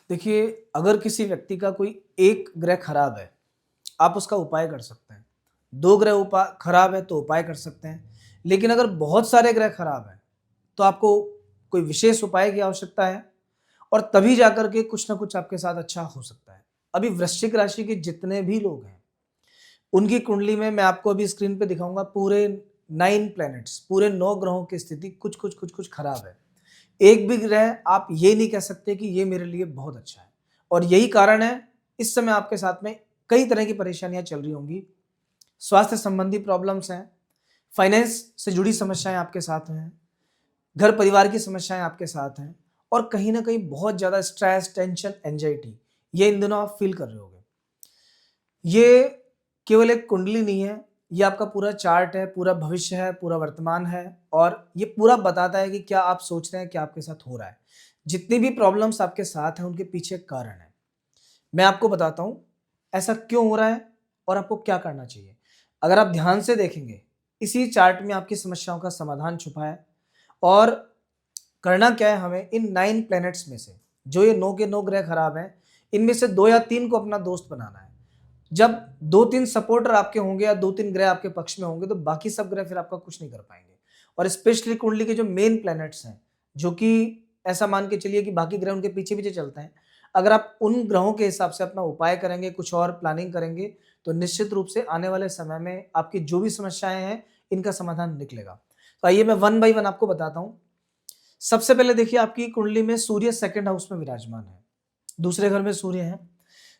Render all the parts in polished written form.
देखिए, अगर किसी व्यक्ति का कोई एक ग्रह खराब है, आप उसका उपाय कर सकते हैं। 2 ग्रह खराब है तो उपाय कर सकते हैं। लेकिन अगर बहुत सारे ग्रह खराब हैं, तो आपको कोई विशेष उपाय की आवश्यकता है और तभी जाकर के कुछ ना कुछ आपके साथ अच्छा हो सकता है। अभी वृश्चिक राशि के जितने भी लोग हैं, उनकी कुंडली में मैं आपको अभी स्क्रीन पे दिखाऊँगा पूरे 9 प्लैनेट्स, पूरे 9 ग्रहों की स्थिति कुछ खराब है। एक भी ग्रह आप ये नहीं कह सकते कि ये मेरे लिए बहुत अच्छा है और यही कारण है इस समय आपके साथ में कई तरह की परेशानियां चल रही होंगी। स्वास्थ्य संबंधी प्रॉब्लम्स हैं, फाइनेंस से जुड़ी समस्याएं आपके साथ हैं, घर परिवार की समस्याएं आपके साथ हैं और कहीं ना कहीं बहुत ज़्यादा स्ट्रेस, टेंशन, एंजाइटी ये इन दिनों आप फील कर रहे होगे। ये केवल एक कुंडली नहीं है, ये आपका पूरा चार्ट है, पूरा भविष्य है, पूरा वर्तमान है और ये पूरा बताता है कि क्या आप सोच रहे हैं, क्या आपके साथ हो रहा है। जितनी भी प्रॉब्लम्स आपके साथ हैं, उनके पीछे एक कारण है। मैं आपको बताता हूँ, ऐसा क्यों हो रहा है और आपको क्या करना चाहिए। अगर आप ध्यान से देखेंगे, इसी चार्ट में आपकी समस्याओं का समाधान छुपा है और करना क्या है हमें इन 9 प्लैनेट्स में से, जो ये 9 के 9 ग्रह खराब हैं, इनमें से 2 या 3 को अपना दोस्त बनाना है। जब 2-3 सपोर्टर आपके होंगे या 2-3 ग्रह आपके पक्ष में होंगे तो बाकी सब ग्रह फिर आपका कुछ नहीं कर पाएंगे। और स्पेशली कुंडली के जो मेन प्लैनेट्स हैं, जो कि ऐसा मान के चलिए कि बाकी ग्रह उनके पीछे-पीछे चलते हैं। अगर आप उन ग्रहों के हिसाब से अपना उपाय करेंगे, कुछ और प्लानिंग करेंगे, तो निश्चित रूप से आने वाले समय में आपकी जो भी समस्याएँ हैं, इनका समाधान निकलेगा। तो आइए मैं वन बाय वन आपको बताता हूँ। सबसे पहले देखिए, आपकी कुंडली में सूर्य सेकंड हाउस में विराजमान है। दूसरे घर में सूर्य है,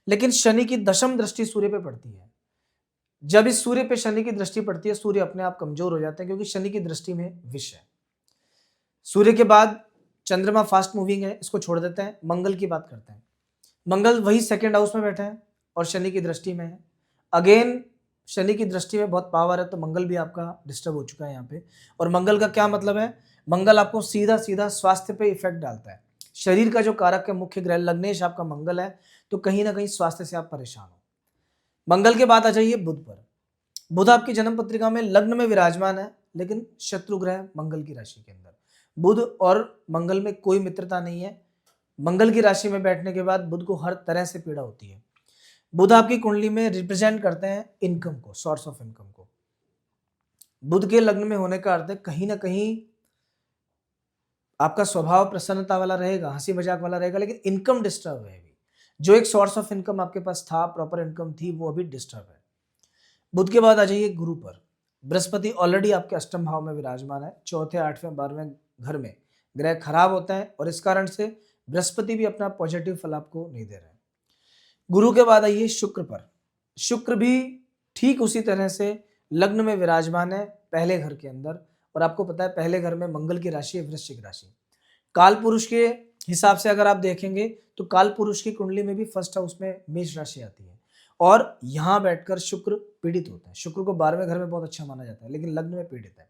लेकिन शनि की दशम दृष्टि सूर्य पे पड़ती है। जब इस सूर्य पे शनि की दृष्टि पड़ती है, सूर्य अपने आप कमजोर हो जाते हैं क्योंकि शनि की दृष्टि में विष है। सूर्य के बाद चंद्रमा फास्ट मूविंग है, इसको छोड़ देते हैं, मंगल की बात करते हैं। मंगल वही सेकंड हाउस में बैठा है और शनि की दृष्टि में है। अगेन शनि की दृष्टि में बहुत पावर है, तो मंगल भी आपका डिस्टर्ब हो चुका है यहाँ पे। और मंगल का क्या मतलब है? मंगल आपको सीधा सीधा स्वास्थ्य पे इफेक्ट डालता है। शरीर का जो कारक है, मुख्य ग्रह लग्नेश आपका मंगल है, तो कहीं ना कहीं स्वास्थ्य से आप परेशान हो। मंगल के बाद आ जाइए बुध पर। बुध आपकी जन्म पत्रिका में लग्न में विराजमान है, लेकिन शत्रु ग्रह मंगल की राशि के अंदर। बुध और मंगल में कोई मित्रता नहीं है। मंगल की राशि में बैठने के बाद बुध को हर तरह से पीड़ा होती है। बुध आपकी कुंडली में रिप्रेजेंट करते हैं इनकम को, सोर्स ऑफ इनकम को। बुध के लग्न में होने का अर्थ है कहीं ना कहीं आपका स्वभाव प्रसन्नता वाला रहेगा, हंसी मजाक वाला रहेगा, लेकिन इनकम डिस्टर्ब है अभी। जो एक सोर्स ऑफ इनकम आपके पास था, प्रॉपर इनकम थी, वो अभी डिस्टर्ब है। बुध के बाद आ जाइए गुरु पर। बृहस्पति ऑलरेडी आपके अष्टम भाव में विराजमान है। चौथे, 8वें, 12वें घर में ग्रह खराब होता है और इस कारण से बृहस्पति भी अपना पॉजिटिव फल आपको नहीं दे रहे हैं। गुरु के बाद आइए शुक्र पर। शुक्र भी ठीक उसी तरह से लग्न में विराजमान है पहले घर के अंदर, और आपको पता है पहले घर में मंगल की राशि है वृश्चिक राशि। काल पुरुष के हिसाब से अगर आप देखेंगे तो काल पुरुष की कुंडली में भी फर्स्ट हाउस में मेष राशि आती है और यहां बैठकर शुक्र पीड़ित होता है। शुक्र को 12वें घर में बहुत अच्छा माना जाता है, लेकिन लग्न में पीड़ित है।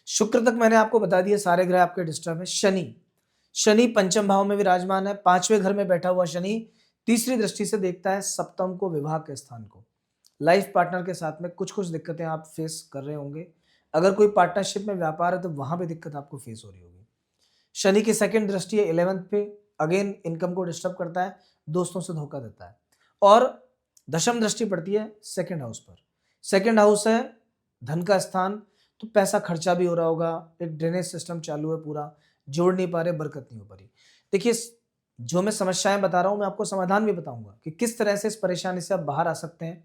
शुक्र तक मैंने आपको बता दिया, सारे ग्रह आपके डिस्टर्ब है। शनि, शनि पंचम भाव में विराजमान है। 5वें घर में बैठा हुआ शनि तीसरी दृष्टि से देखता है सप्तम को, विवाह के स्थान को। लाइफ पार्टनर के साथ में कुछ कुछ दिक्कतें आप फेस कर रहे होंगे। अगर कोई पार्टनरशिप में व्यापार है तो वहां भी दिक्कत आपको फेस हो रही होगी। शनि की सेकंड दृष्टि है 11th पे, अगेन इनकम को डिस्टर्ब करता है, दोस्तों से धोखा देता है। और दशम दृष्टि पड़ती है सेकंड हाउस पर। सेकंड हाउस है धन का स्थान, तो पैसा खर्चा भी हो रहा होगा, एक ड्रेनेज सिस्टम चालू है पूरा, जोड़ नहीं पा रहे, बरकत नहीं हो पा रही। देखिए, जो मैं समस्याएं बता रहा हूं, मैं आपको समाधान भी बताऊंगा कि किस तरह से इस परेशानी से आप बाहर आ सकते हैं,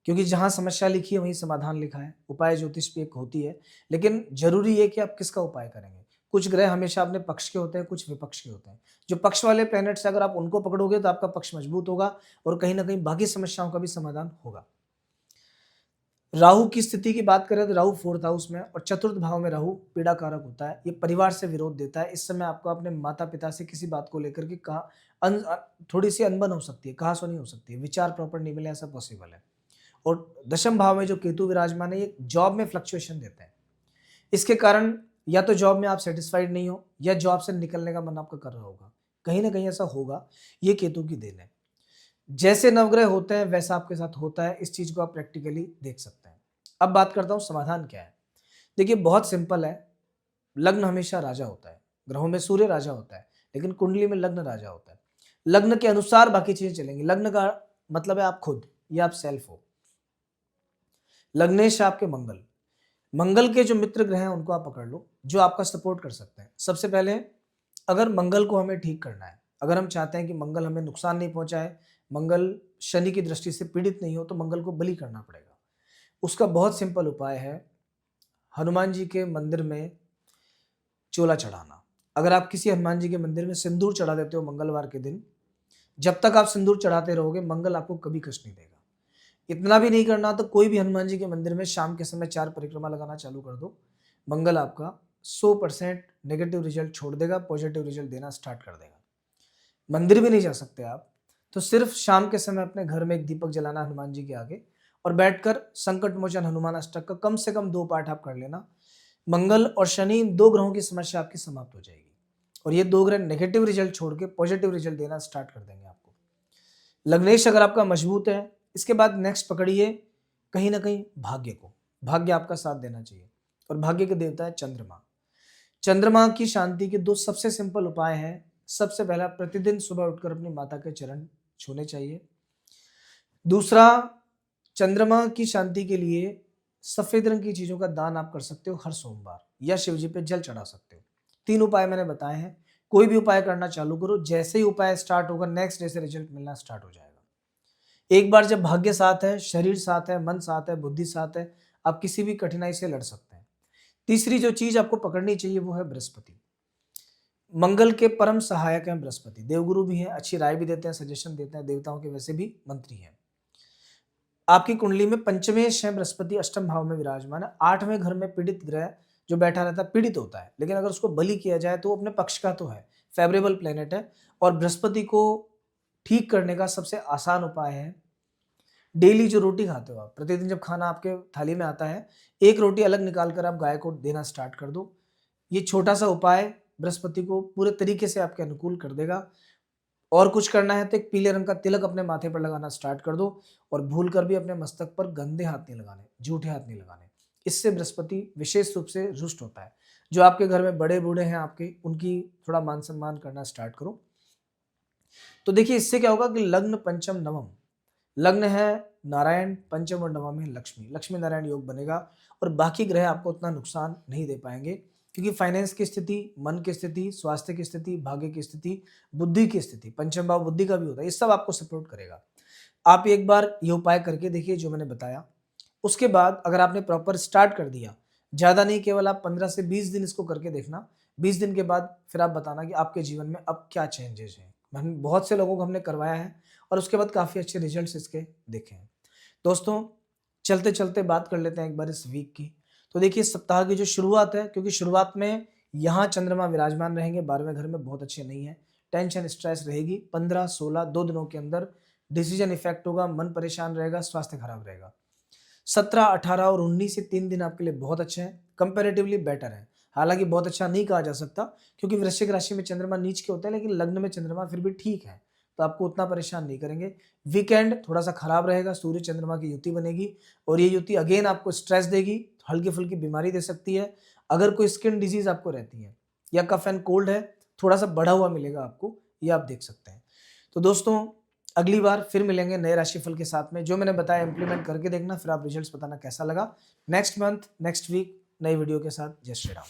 क्योंकि जहां समस्या लिखी है वहीं समाधान लिखा है। उपाय ज्योतिष भी एक होती है, लेकिन जरूरी है कि आप किसका उपाय करेंगे। कुछ ग्रह हमेशा अपने पक्ष के होते हैं, कुछ विपक्ष के होते हैं। जो पक्ष वाले प्लैनेट्स अगर आप उनको पकड़ोगे तो आपका पक्ष मजबूत होगा और कहीं ना कहीं बाकी समस्याओं का भी समाधान होगा। राहु की स्थिति की बात करें तो राहु 4th हाउस में और चतुर्थ भाव में राहु पीड़ा कारक होता है। ये परिवार से विरोध देता है। इस समय आपको अपने माता पिता से किसी बात को लेकर के थोड़ी सी अनबन हो सकती है, कहा सुनी हो सकती है, विचार प्रॉपर नहीं मिले, ऐसा पॉसिबल है। और दशम भाव में जो केतु विराजमान है, ये जॉब में फ्लक्चुएशन देता है। इसके कारण या तो जॉब में आप सेटिस्फाइड नहीं हो या जॉब से निकलने का मन आपका कर रहा होगा, कहीं ना कहीं ऐसा होगा। ये केतु की देन है। जैसे नवग्रह होते हैं वैसा आपके साथ होता है, इस चीज को आप प्रैक्टिकली देख सकते हैं। अब बात करता हूं समाधान क्या है। देखिए, बहुत सिंपल है। लग्न हमेशा राजा होता है, ग्रहों में सूर्य राजा होता है, लेकिन कुंडली में लग्न राजा होता है। लग्न के अनुसार बाकी चीजें चलेंगी। लग्न का मतलब है आप खुद, या आप सेल्फ हो। लग्नेश आपके मंगल, मंगल के जो मित्र ग्रह हैं उनको आप पकड़ लो, जो आपका सपोर्ट कर सकते हैं। सबसे पहले अगर मंगल को हमें ठीक करना है, अगर हम चाहते हैं कि मंगल हमें नुकसान नहीं पहुंचाए, मंगल शनि की दृष्टि से पीड़ित नहीं हो, तो मंगल को बलि करना पड़ेगा। उसका बहुत सिंपल उपाय है हनुमान जी के मंदिर में चोला चढ़ाना। अगर आप किसी हनुमान जी के मंदिर में सिंदूर चढ़ा देते हो मंगलवार के दिन, जब तक आप सिंदूर चढ़ाते रहोगे मंगल आपको कभी कष्ट नहीं देगा। इतना भी नहीं करना तो कोई भी हनुमान जी के मंदिर में शाम के समय 4 परिक्रमा लगाना चालू कर दो, मंगल आपका 100% नेगेटिव रिजल्ट छोड़ देगा, पॉजिटिव रिजल्ट देना स्टार्ट कर देगा। मंदिर भी नहीं जा सकते आप, तो सिर्फ शाम के समय अपने घर में एक दीपक जलाना हनुमान जी के आगे, और बैठकर संकट मोचन हनुमान अष्टक का कम से कम 2 पाठ आप कर लेना। मंगल और शनि, इन 2 ग्रहों की समस्या आपकी समाप्त हो जाएगी, और ये 2 ग्रह नेगेटिव रिजल्ट छोड़ के पॉजिटिव रिजल्ट देना स्टार्ट कर देंगे आपको। लग्नेश अगर आपका मजबूत है, इसके बाद नेक्स्ट पकड़िए कहीं ना कहीं भाग्य को। भाग्य आपका साथ देना चाहिए, और भाग्य के देवता है चंद्रमा। चंद्रमा की शांति के 2 सबसे सिंपल उपाय हैं। सबसे पहला, प्रतिदिन सुबह उठकर अपनी माता के चरण छूने चाहिए। दूसरा, चंद्रमा की शांति के लिए सफेद रंग की चीजों का दान आप कर सकते हो हर सोमवार, या शिव जी पे जल चढ़ा सकते हो। 3 उपाय मैंने बताए हैं, कोई भी उपाय करना चालू करो, जैसे ही उपाय स्टार्ट होगा नेक्स्ट डे से रिजल्ट मिलना स्टार्ट हो जाएगा। एक बार जब भाग्य साथ है, शरीर साथ है, मन साथ है, बुद्धि साथ है, आप किसी भी कठिनाई से लड़ सकते हैं। तीसरी जो चीज आपको पकड़नी चाहिए वो है बृहस्पति। मंगल के परम सहायक हैं बृहस्पति, देवगुरु भी हैं, अच्छी राय भी देते हैं, सजेशन देते हैं, देवताओं के वैसे भी मंत्री हैं। आपकी कुंडली में पंचमेश है बृहस्पति, अष्टम भाव में विराजमान है। 8वें घर में पीड़ित ग्रह जो बैठा रहता है पीड़ित होता है, लेकिन अगर उसको बलि किया जाए तो वो अपने पक्ष का तो है, फेवरेबल प्लेनेट है। और बृहस्पति को ठीक करने का सबसे आसान उपाय है, डेली जो रोटी खाते हो आप, प्रतिदिन जब खाना आपके थाली में आता है, एक रोटी अलग निकाल कर आप गाय को देना स्टार्ट कर दो। ये छोटा सा उपाय बृहस्पति को पूरे तरीके से आपके अनुकूल कर देगा। और कुछ करना है तो एक पीले रंग का तिलक अपने माथे पर लगाना स्टार्ट कर दो, और भूल कर भी अपने मस्तक पर गंदे हाथ नहीं लगाने, झूठे हाथ नहीं लगाने। इससे बृहस्पति विशेष रूप से रुष्ट होता है। जो आपके घर में बड़े बूढ़े हैं आपके, उनकी थोड़ा मान सम्मान करना स्टार्ट करो। तो देखिए इससे क्या होगा कि लग्न पंचम नवम, लग्न है नारायण, पंचम और नवम है लक्ष्मी, लक्ष्मी नारायण योग बनेगा, और बाकी ग्रह आपको उतना नुकसान नहीं दे पाएंगे, क्योंकि फाइनेंस की स्थिति, मन की स्थिति, स्वास्थ्य की स्थिति, भाग्य की स्थिति, बुद्धि की स्थिति, पंचम भाव बुद्धि का भी होता है, ये सब आपको सपोर्ट करेगा। आप एक बार ये उपाय करके देखिए जो मैंने बताया। उसके बाद अगर आपने प्रॉपर स्टार्ट कर दिया, ज़्यादा नहीं, केवल आप 15 से 20 दिन इसको करके देखना। 20 दिन के बाद फिर आप बताना कि आपके जीवन में अब क्या चेंजेस हैं। बहुत से लोगों को हमने करवाया है, और उसके बाद काफ़ी अच्छे रिजल्ट्स इसके देखे हैं। दोस्तों, चलते चलते बात कर लेते हैं एक बार इस वीक की। तो देखिए सप्ताह की जो शुरुआत है, क्योंकि शुरुआत में यहाँ चंद्रमा विराजमान रहेंगे 12वें घर में, बहुत अच्छे नहीं है, टेंशन स्ट्रेस रहेगी। 15, 16 2 दिनों के अंदर डिसीजन इफेक्ट होगा, मन परेशान रहेगा, स्वास्थ्य खराब रहेगा। 17, 18 और 19 से 3 दिन आपके लिए बहुत अच्छे हैं, कंपेरेटिवली बेटर है। हालांकि बहुत अच्छा नहीं कहा जा सकता, क्योंकि वृश्चिक राशि में चंद्रमा नीच के होते हैं, लेकिन लग्न में चंद्रमा फिर भी ठीक है, तो आपको उतना परेशान नहीं करेंगे। वीकेंड थोड़ा सा खराब रहेगा, सूर्य चंद्रमा की युति बनेगी, और ये युति अगेन आपको स्ट्रेस देगी, हल्की फुल्की बीमारी दे सकती है। अगर कोई स्किन डिजीज आपको रहती है या कफ एंड कोल्ड है, थोड़ा सा बढ़ा हुआ मिलेगा आपको, ये आप देख सकते हैं। तो दोस्तों, अगली बार फिर मिलेंगे नए राशिफल के साथ में। जो मैंने बताया इंप्लीमेंट करके देखना, फिर आप रिजल्ट्स बताना कैसा लगा। नेक्स्ट मंथ, नेक्स्ट वीक नई वीडियो के साथ। जय श्री राम।